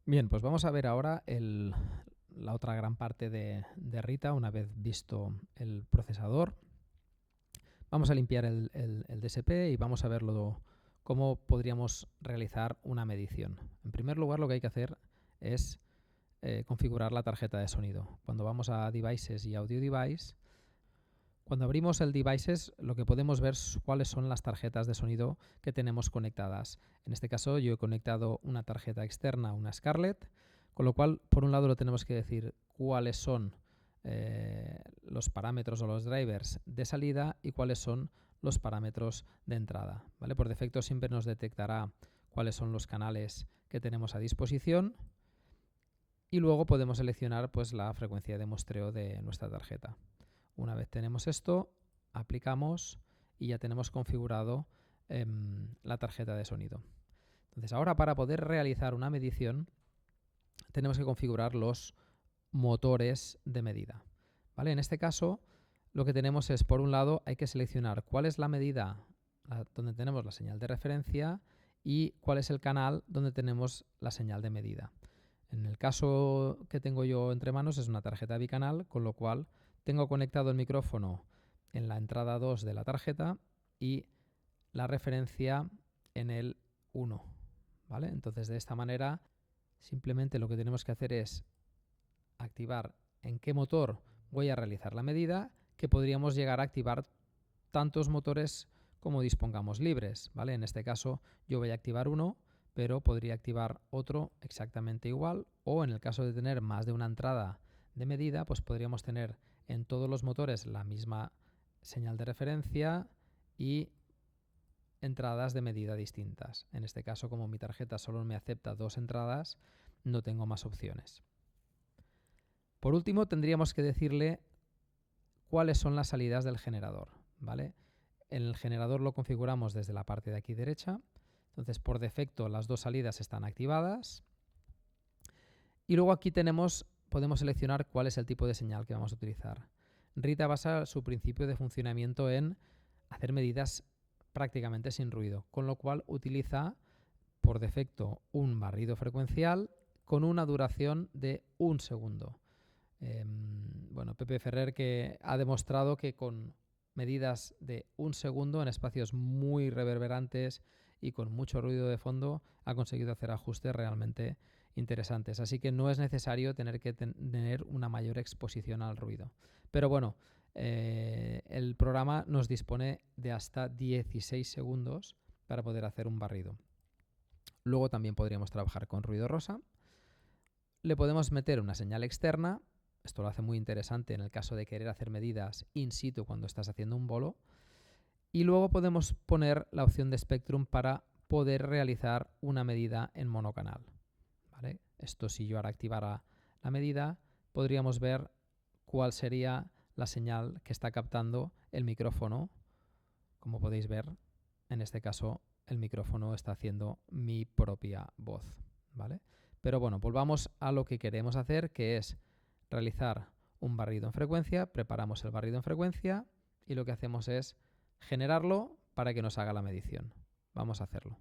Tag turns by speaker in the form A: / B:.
A: Bien, pues vamos a ver ahora la otra gran parte de Rita, una vez visto el procesador. Vamos a limpiar el DSP y vamos a verlo cómo podríamos realizar una medición. En primer lugar, lo que hay que hacer es configurar la tarjeta de sonido. Cuando vamos a Devices y Audio Device, cuando abrimos el Devices, lo que podemos ver es cuáles son las tarjetas de sonido que tenemos conectadas. En este caso, yo he conectado una tarjeta externa, una Scarlett, con lo cual, por un lado, lo tenemos que decir cuáles son los parámetros o los drivers de salida y cuáles son los parámetros de entrada, ¿vale? Por defecto siempre nos detectará cuáles son los canales que tenemos a disposición y luego podemos seleccionar pues, la frecuencia de muestreo de nuestra tarjeta. Una vez tenemos esto, aplicamos y ya tenemos configurado la tarjeta de sonido. Entonces ahora para poder realizar una medición tenemos que configurar los motores de medida. ¿Vale? En este caso lo que tenemos es, por un lado, hay que seleccionar cuál es la medida donde tenemos la señal de referencia y cuál es el canal donde tenemos la señal de medida. En el caso que tengo yo entre manos es una tarjeta bicanal, con lo cual tengo conectado el micrófono en la entrada 2 de la tarjeta y la referencia en el 1. ¿Vale? Entonces, de esta manera, simplemente lo que tenemos que hacer es activar en qué motor voy a realizar la medida, que podríamos llegar a activar tantos motores como dispongamos libres. ¿Vale? En este caso, yo voy a activar uno, pero podría activar otro exactamente igual, o en el caso de tener más de una entrada de medida, pues podríamos tener en todos los motores la misma señal de referencia y entradas de medida distintas. En este caso, como mi tarjeta solo me acepta 2 entradas, no tengo más opciones. Por último, tendríamos que decirle cuáles son las salidas del generador, ¿vale? En el generador lo configuramos desde la parte de aquí derecha. Entonces, por defecto, las dos salidas están activadas. Y luego aquí podemos seleccionar cuál es el tipo de señal que vamos a utilizar. Rita basa su principio de funcionamiento en hacer medidas prácticamente sin ruido, con lo cual utiliza por defecto un barrido frecuencial con una duración de 1 segundo. Bueno, Pepe Ferrer que ha demostrado que con medidas de 1 segundo en espacios muy reverberantes y con mucho ruido de fondo ha conseguido hacer ajustes realmente interesantes. Así que no es necesario tener que tener una mayor exposición al ruido. Pero bueno, el programa nos dispone de hasta 16 segundos para poder hacer un barrido. Luego también podríamos trabajar con ruido rosa. Le podemos meter una señal externa. Esto lo hace muy interesante en el caso de querer hacer medidas in situ cuando estás haciendo un bolo. Y luego podemos poner la opción de Spectrum para poder realizar una medida en monocanal. ¿Vale? Esto, si yo ahora activara la medida, podríamos ver cuál sería la señal que está captando el micrófono. Como podéis ver, en este caso el micrófono está haciendo mi propia voz. ¿Vale? Pero bueno, volvamos a lo que queremos hacer, que es realizar un barrido en frecuencia. Preparamos el barrido en frecuencia y lo que hacemos es generarlo para que nos haga la medición. Vamos a hacerlo.